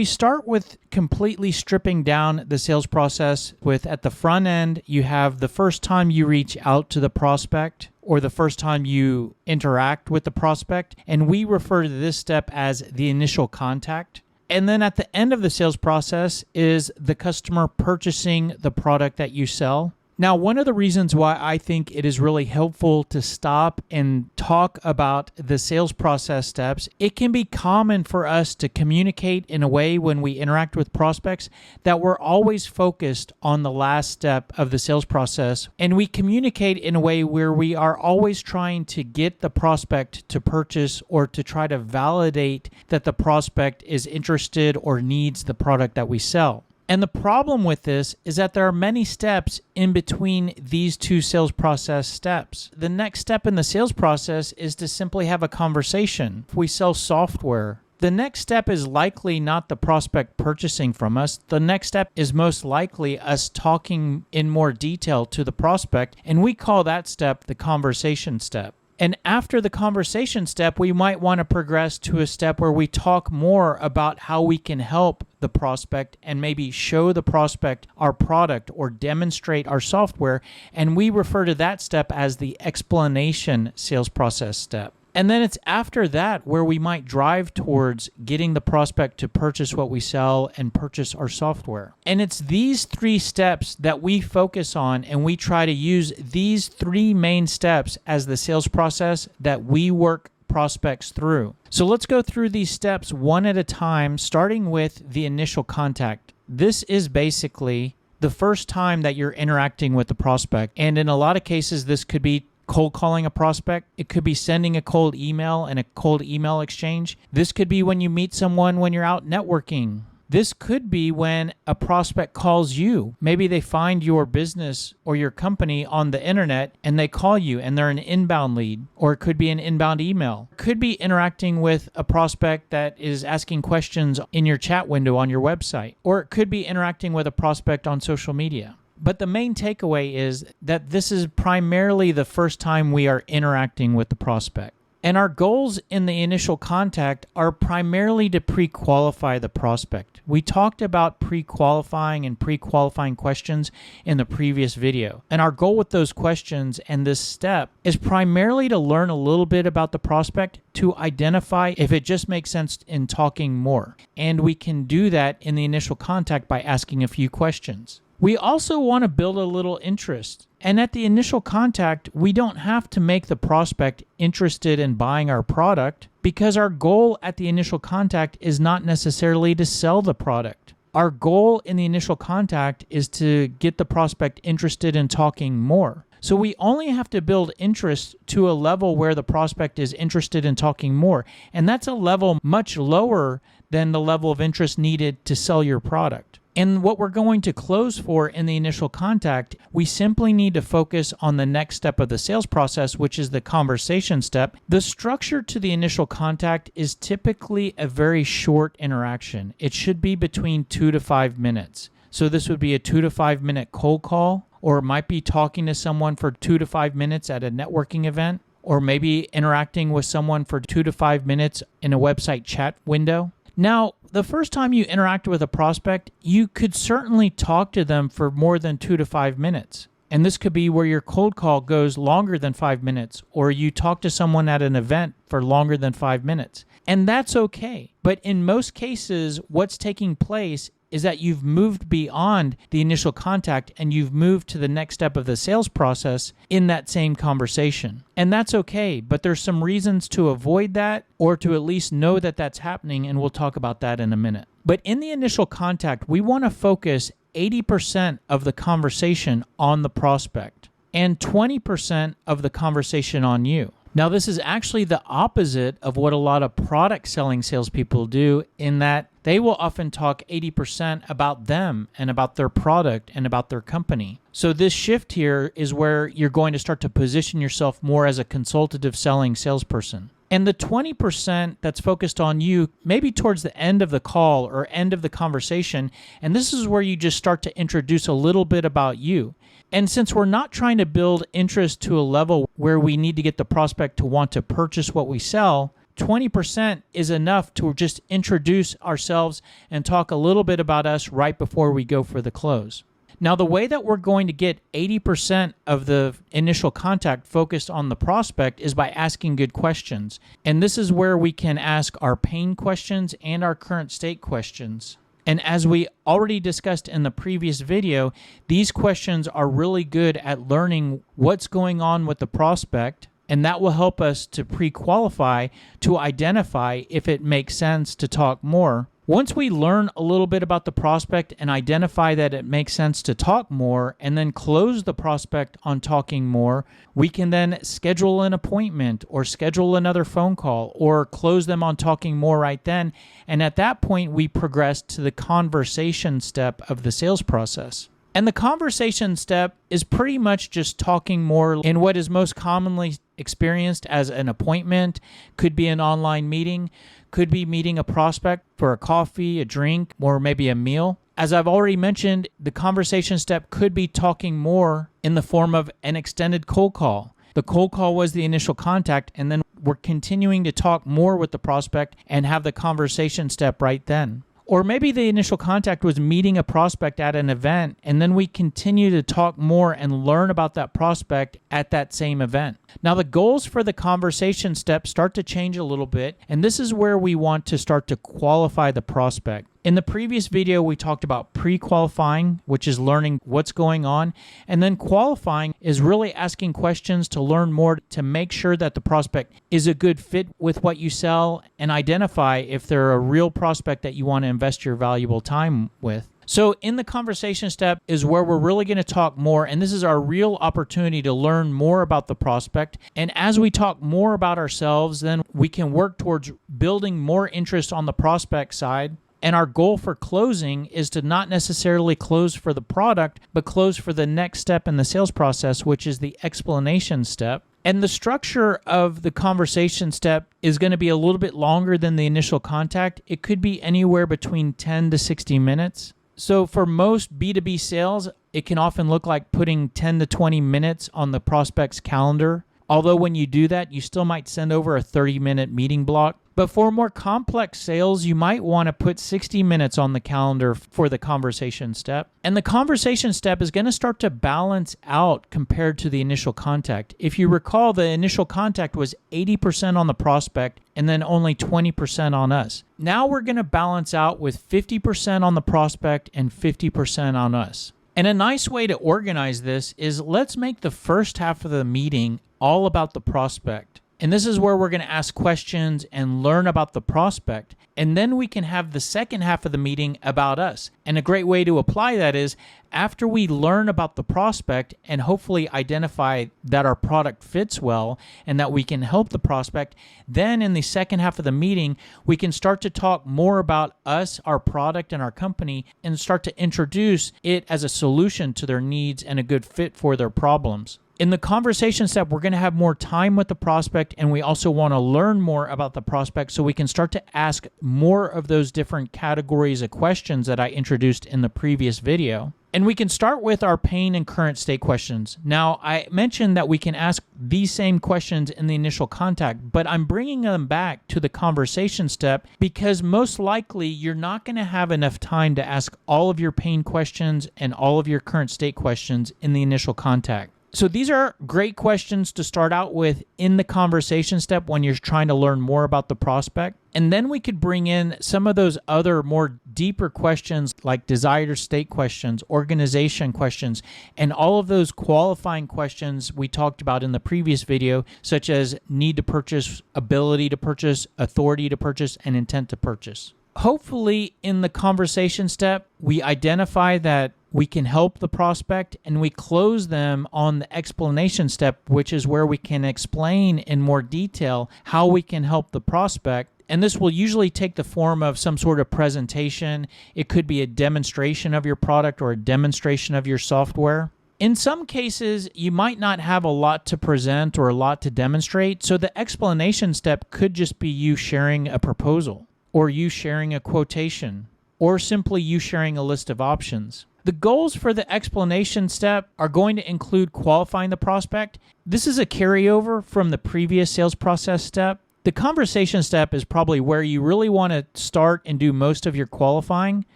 We start with completely stripping down the sales process with at the front end, you have the first time you reach out to the prospect or the first time you interact with the prospect. And we refer to this step as the initial contact. And then at the end of the sales process is the customer purchasing the product that you sell. Now, one of the reasons why I think it is really helpful to stop and talk about the sales process steps, it can be common for us to communicate in a way when we interact with prospects that we're always focused on the last step of the sales process. And we communicate in a way where we are always trying to get the prospect to purchase or to try to validate that the prospect is interested or needs the product that we sell. And the problem with this is that there are many steps in between these two sales process steps. The next step in the sales process is to simply have a conversation. If we sell software, the next step is likely not the prospect purchasing from us. The next step is most likely us talking in more detail to the prospect, and we call that step the conversation step. And after the conversation step, we might want to progress to a step where we talk more about how we can help the prospect and maybe show the prospect our product or demonstrate our software. And we refer to that step as the explanation sales process step. And then it's after that where we might drive towards getting the prospect to purchase what we sell and purchase our software. And it's these three steps that we focus on, and we try to use these three main steps as the sales process that we work prospects through. So let's go through these steps one at a time, starting with the initial contact. This is basically the first time that you're interacting with the prospect. And in a lot of cases, this could be cold calling a prospect. It could be sending a cold email and a cold email exchange. This could be when you meet someone when you're out networking. This could be when a prospect calls you. Maybe they find your business or your company on the internet and they call you and they're an inbound lead, or it could be an inbound email. It could be interacting with a prospect that is asking questions in your chat window on your website, or it could be interacting with a prospect on social media. But the main takeaway is that this is primarily the first time we are interacting with the prospect. And our goals in the initial contact are primarily to pre-qualify the prospect. We talked about pre-qualifying and pre-qualifying questions in the previous video. And our goal with those questions and this step is primarily to learn a little bit about the prospect to identify if it just makes sense in talking more. And we can do that in the initial contact by asking a few questions. We also want to build a little interest. And at the initial contact, we don't have to make the prospect interested in buying our product because our goal at the initial contact is not necessarily to sell the product. Our goal in the initial contact is to get the prospect interested in talking more. So we only have to build interest to a level where the prospect is interested in talking more. And that's a level much lower than the level of interest needed to sell your product. And what we're going to close for in the initial contact, we simply need to focus on the next step of the sales process, which is the conversation step. The structure to the initial contact is typically a very short interaction. It should be between 2 to 5 minutes. So this would be a 2 to 5 minute cold call, or it might be talking to someone for 2 to 5 minutes at a networking event, or maybe interacting with someone for 2 to 5 minutes in a website chat window. Now, the first time you interact with a prospect, you could certainly talk to them for more than 2 to 5 minutes. And this could be where your cold call goes longer than 5 minutes, or you talk to someone at an event for longer than 5 minutes. And that's okay. But in most cases, what's taking place is that you've moved beyond the initial contact and you've moved to the next step of the sales process in that same conversation. And that's okay, but there's some reasons to avoid that or to at least know that that's happening, and we'll talk about that in a minute. But in the initial contact, we want to focus 80% of the conversation on the prospect and 20% of the conversation on you. Now, this is actually the opposite of what a lot of product selling salespeople do, in that they will often talk 80% about them and about their product and about their company. So this shift here is where you're going to start to position yourself more as a consultative selling salesperson. And the 20% that's focused on you, maybe towards the end of the call or end of the conversation, and this is where you just start to introduce a little bit about you. And since we're not trying to build interest to a level where we need to get the prospect to want to purchase what we sell, 20% is enough to just introduce ourselves and talk a little bit about us right before we go for the close. Now, the way that we're going to get 80% of the initial contact focused on the prospect is by asking good questions. And this is where we can ask our pain questions and our current state questions. And as we already discussed in the previous video, these questions are really good at learning what's going on with the prospect, and that will help us to pre-qualify to identify if it makes sense to talk more. Once we learn a little bit about the prospect and identify that it makes sense to talk more and then close the prospect on talking more, we can then schedule an appointment or schedule another phone call or close them on talking more right then. And at that point, we progress to the conversation step of the sales process. And the conversation step is pretty much just talking more in what is most commonly experienced as an appointment, could be an online meeting, could be meeting a prospect for a coffee, a drink, or maybe a meal. As I've already mentioned, the conversation step could be talking more in the form of an extended cold call. The cold call was the initial contact, and then we're continuing to talk more with the prospect and have the conversation step right then. Or maybe the initial contact was meeting a prospect at an event, and then we continue to talk more and learn about that prospect at that same event. Now, the goals for the conversation step start to change a little bit, and this is where we want to start to qualify the prospect. In the previous video, we talked about pre-qualifying, which is learning what's going on, and then qualifying is really asking questions to learn more to make sure that the prospect is a good fit with what you sell and identify if they're a real prospect that you want to invest your valuable time with. So in the conversation step is where we're really going to talk more, and this is our real opportunity to learn more about the prospect. And as we talk more about ourselves, then we can work towards building more interest on the prospect side. And our goal for closing is to not necessarily close for the product, but close for the next step in the sales process, which is the explanation step. And the structure of the conversation step is going to be a little bit longer than the initial contact. It could be anywhere between 10 to 60 minutes. So for most B2B sales, it can often look like putting 10 to 20 minutes on the prospect's calendar. Although when you do that, you still might send over a 30-minute meeting block. But for more complex sales, you might want to put 60 minutes on the calendar for the conversation step. And the conversation step is going to start to balance out compared to the initial contact. If you recall, the initial contact was 80% on the prospect and then only 20% on us. Now we're going to balance out with 50% on the prospect and 50% on us. And a nice way to organize this is let's make the first half of the meeting all about the prospect. And this is where we're going to ask questions and learn about the prospect. And then we can have the second half of the meeting about us. And a great way to apply that is after we learn about the prospect and hopefully identify that our product fits well and that we can help the prospect, then in the second half of the meeting, we can start to talk more about us, our product, and our company and start to introduce it as a solution to their needs and a good fit for their problems. In the conversation step, we're going to have more time with the prospect, and we also want to learn more about the prospect so we can start to ask more of those different categories of questions that I introduced in the previous video. And we can start with our pain and current state questions. Now, I mentioned that we can ask these same questions in the initial contact, but I'm bringing them back to the conversation step because most likely you're not going to have enough time to ask all of your pain questions and all of your current state questions in the initial contact. So these are great questions to start out with in the conversation step when you're trying to learn more about the prospect. And then we could bring in some of those other more deeper questions like desired state questions, organization questions, and all of those qualifying questions we talked about in the previous video, such as need to purchase, ability to purchase, authority to purchase, and intent to purchase. Hopefully in the conversation step, we identify that we can help the prospect and we close them on the explanation step, which is where we can explain in more detail how we can help the prospect. And this will usually take the form of some sort of presentation. It could be a demonstration of your product or a demonstration of your software. In some cases, you might not have a lot to present or a lot to demonstrate, so the explanation step could just be you sharing a proposal, or you sharing a quotation, or simply you sharing a list of options. The goals for the explanation step are going to include qualifying the prospect. This is a carryover from the previous sales process step. The conversation step is probably where you really want to start and do most of your qualifying,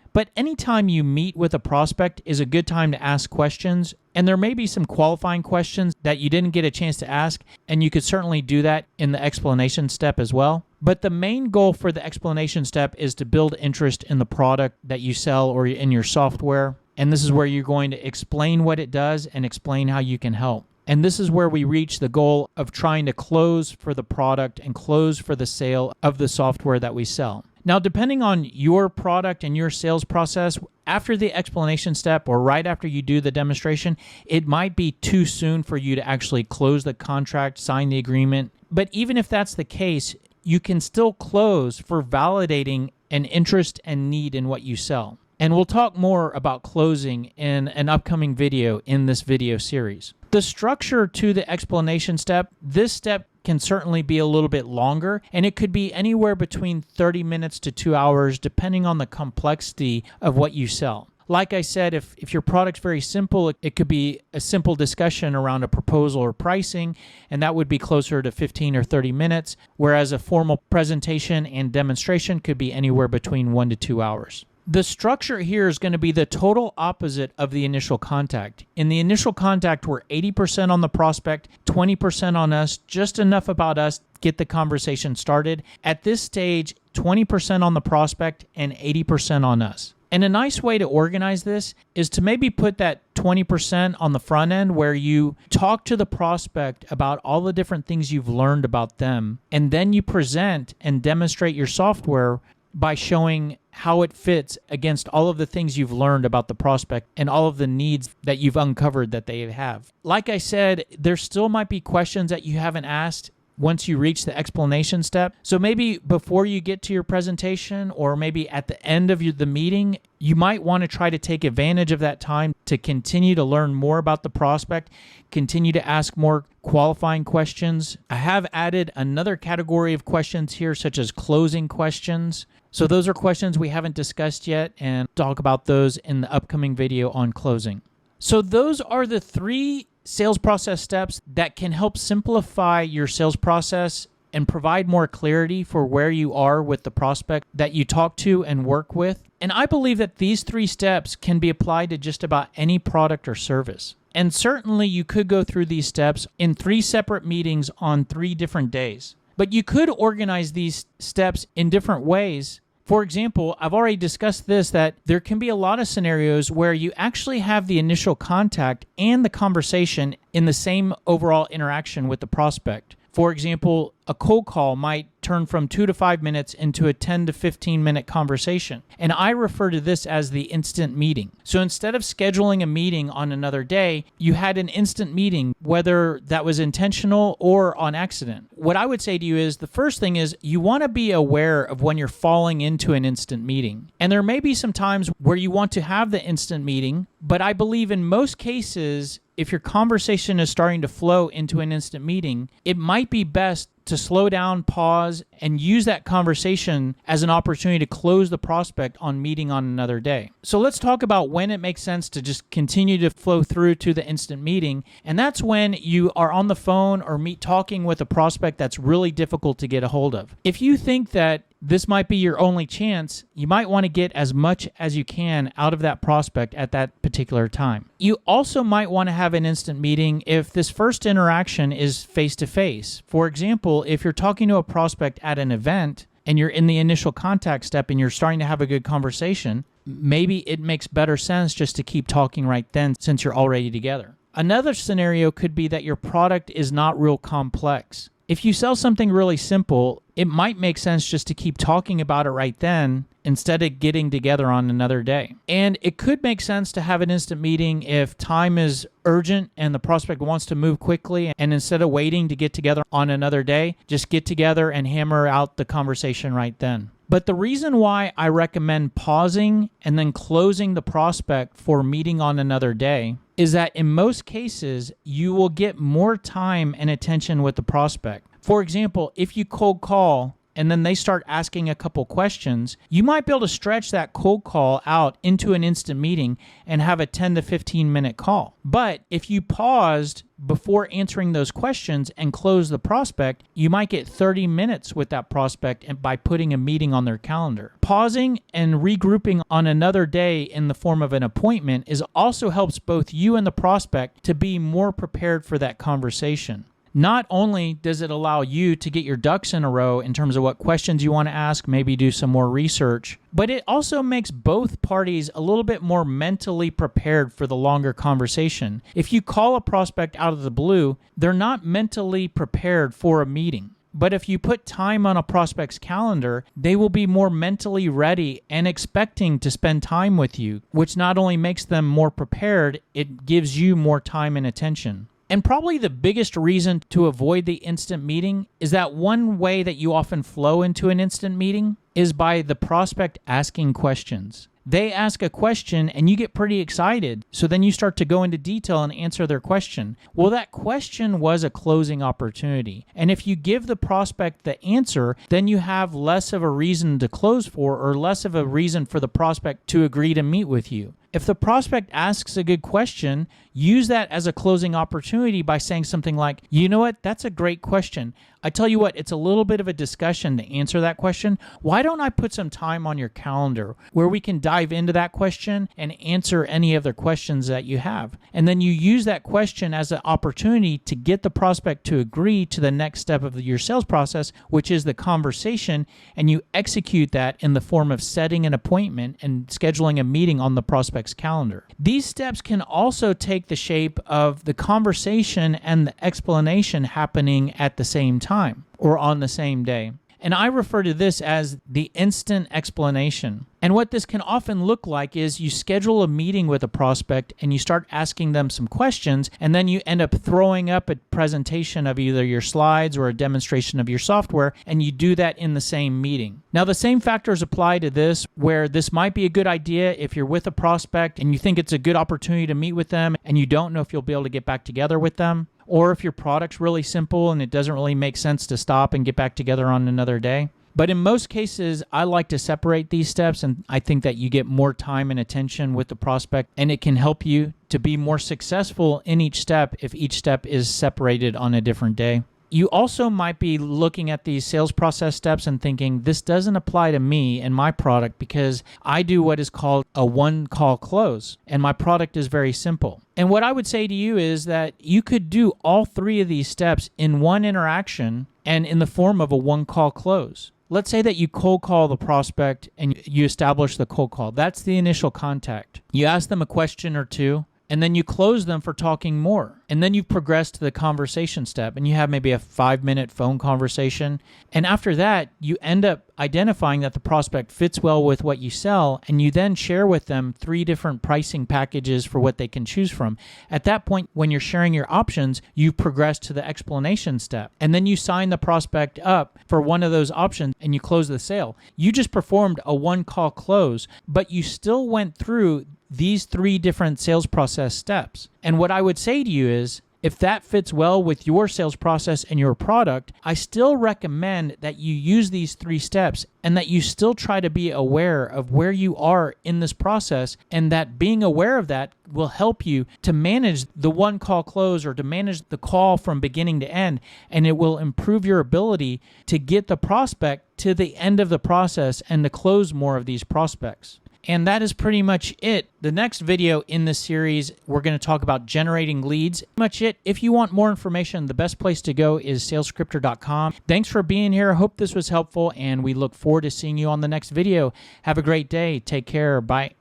but anytime you meet with a prospect is a good time to ask questions, and there may be some qualifying questions that you didn't get a chance to ask, and you could certainly do that in the explanation step as well. But the main goal for the explanation step is to build interest in the product that you sell or in your software, and this is where you're going to explain what it does and explain how you can help. And this is where we reach the goal of trying to close for the product and close for the sale of the software that we sell. Now, depending on your product and your sales process, after the explanation step or right after you do the demonstration, it might be too soon for you to actually close the contract, sign the agreement. But even if that's the case, you can still close for validating an interest and need in what you sell. And we'll talk more about closing in an upcoming video in this video series. The structure to the explanation step, this step can certainly be a little bit longer, and it could be anywhere between 30 minutes to 2 hours, depending on the complexity of what you sell. Like I said, if your product's very simple, it could be a simple discussion around a proposal or pricing, and that would be closer to 15 or 30 minutes, whereas a formal presentation and demonstration could be anywhere between 1 to 2 hours. The structure here is going to be the total opposite of the initial contact. In the initial contact, we're 80% on the prospect, 20% on us, just enough about us to get the conversation started. At this stage, 20% on the prospect and 80% on us. And a nice way to organize this is to maybe put that 20% on the front end where you talk to the prospect about all the different things you've learned about them, and then you present and demonstrate your software by showing how it fits against all of the things you've learned about the prospect and all of the needs that you've uncovered that they have. Like I said, there still might be questions that you haven't asked once you reach the explanation step. So maybe before you get to your presentation, or maybe at the end of the meeting, you might want to try to take advantage of that time to continue to learn more about the prospect, continue to ask more qualifying questions. I have added another category of questions here, such as closing questions. So those are questions we haven't discussed yet, and talk about those in the upcoming video on closing. So those are the 3 sales process steps that can help simplify your sales process and provide more clarity for where you are with the prospect that you talk to and work with. And I believe that these 3 steps can be applied to just about any product or service. And certainly you could go through these steps in 3 separate meetings on 3 different days. But you could organize these steps in different ways. For example, I've already discussed this, that there can be a lot of scenarios where you actually have the initial contact and the conversation in the same overall interaction with the prospect. For example, a cold call might turn from 2 to 5 minutes into a 10 to 15 minute conversation. And I refer to this as the instant meeting. So instead of scheduling a meeting on another day, you had an instant meeting, whether that was intentional or on accident. What I would say to you is, the first thing is you want to be aware of when you're falling into an instant meeting. And there may be some times where you want to have the instant meeting, but I believe in most cases, if your conversation is starting to flow into an instant meeting, it might be best to slow down, pause, and use that conversation as an opportunity to close the prospect on meeting on another day. So let's talk about when it makes sense to just continue to flow through to the instant meeting. And that's when you are on the phone or talking with a prospect that's really difficult to get a hold of. If you think that this might be your only chance, you might want to get as much as you can out of that prospect at that particular time. You also might want to have an instant meeting if this first interaction is face-to-face. For example, if you're talking to a prospect at an event and you're in the initial contact step and you're starting to have a good conversation, maybe it makes better sense just to keep talking right then since you're already together. Another scenario could be that your product is not real complex. If you sell something really simple, it might make sense just to keep talking about it right then instead of getting together on another day. And it could make sense to have an instant meeting if time is urgent and the prospect wants to move quickly, and instead of waiting to get together on another day, just get together and hammer out the conversation right then. But the reason why I recommend pausing and then closing the prospect for meeting on another day is that in most cases, you will get more time and attention with the prospect. For example, if you cold call and then they start asking a couple questions, you might be able to stretch that cold call out into an instant meeting and have a 10 to 15 minute call. But if you paused before answering those questions and close the prospect, you might get 30 minutes with that prospect and by putting a meeting on their calendar. Pausing and regrouping on another day in the form of an appointment also helps both you and the prospect to be more prepared for that conversation. Not only does it allow you to get your ducks in a row in terms of what questions you want to ask, maybe do some more research, but it also makes both parties a little bit more mentally prepared for the longer conversation. If you call a prospect out of the blue, they're not mentally prepared for a meeting. But if you put time on a prospect's calendar, they will be more mentally ready and expecting to spend time with you, which not only makes them more prepared, it gives you more time and attention. And probably the biggest reason to avoid the instant meeting is that one way that you often flow into an instant meeting is by the prospect asking questions. They ask a question and you get pretty excited. So then you start to go into detail and answer their question. Well, that question was a closing opportunity. And if you give the prospect the answer, then you have less of a reason to close for or less of a reason for the prospect to agree to meet with you. If the prospect asks a good question, use that as a closing opportunity by saying something like, you know what, that's a great question. I tell you what, it's a little bit of a discussion to answer that question. Why don't I put some time on your calendar where we can dive into that question and answer any other questions that you have? And then you use that question as an opportunity to get the prospect to agree to the next step of your sales process, which is the conversation, and you execute that in the form of setting an appointment and scheduling a meeting on the prospect's calendar. These steps can also take the shape of the conversation and the explanation happening at the same time or on the same day. And I refer to this as the instant explanation. And what this can often look like is you schedule a meeting with a prospect and you start asking them some questions, and then you end up throwing up a presentation of either your slides or a demonstration of your software, and you do that in the same meeting. Now, the same factors apply to this, where this might be a good idea if you're with a prospect and you think it's a good opportunity to meet with them and you don't know if you'll be able to get back together with them. Or if your product's really simple and it doesn't really make sense to stop and get back together on another day. But in most cases, I like to separate these steps, and I think that you get more time and attention with the prospect, and it can help you to be more successful in each step if each step is separated on a different day. You also might be looking at these sales process steps and thinking, this doesn't apply to me and my product because I do what is called a one-call close, and my product is very simple. And what I would say to you is that you could do all three of these steps in one interaction and in the form of a one-call close. Let's say that you cold call the prospect and you establish the cold call. That's the initial contact. You ask them a question or two, and then you close them for talking more. And then you've progressed to the conversation step, and you have maybe a 5-minute phone conversation. And after that, you end up identifying that the prospect fits well with what you sell, and you then share with them 3 different pricing packages for what they can choose from. At that point, when you're sharing your options, you've progressed to the explanation step. And then you sign the prospect up for one of those options, and you close the sale. You just performed a one-call close, but you still went through these 3 different sales process steps. And what I would say to you is, if that fits well with your sales process and your product, I still recommend that you use these 3 steps and that you still try to be aware of where you are in this process, and that being aware of that will help you to manage the one-call close or to manage the call from beginning to end, and it will improve your ability to get the prospect to the end of the process and to close more of these prospects. And that is pretty much it. The next video in this series, we're going to talk about generating leads. Pretty much it. If you want more information, the best place to go is salescriptor.com. Thanks for being here. I hope this was helpful, and we look forward to seeing you on the next video. Have a great day. Take care. Bye.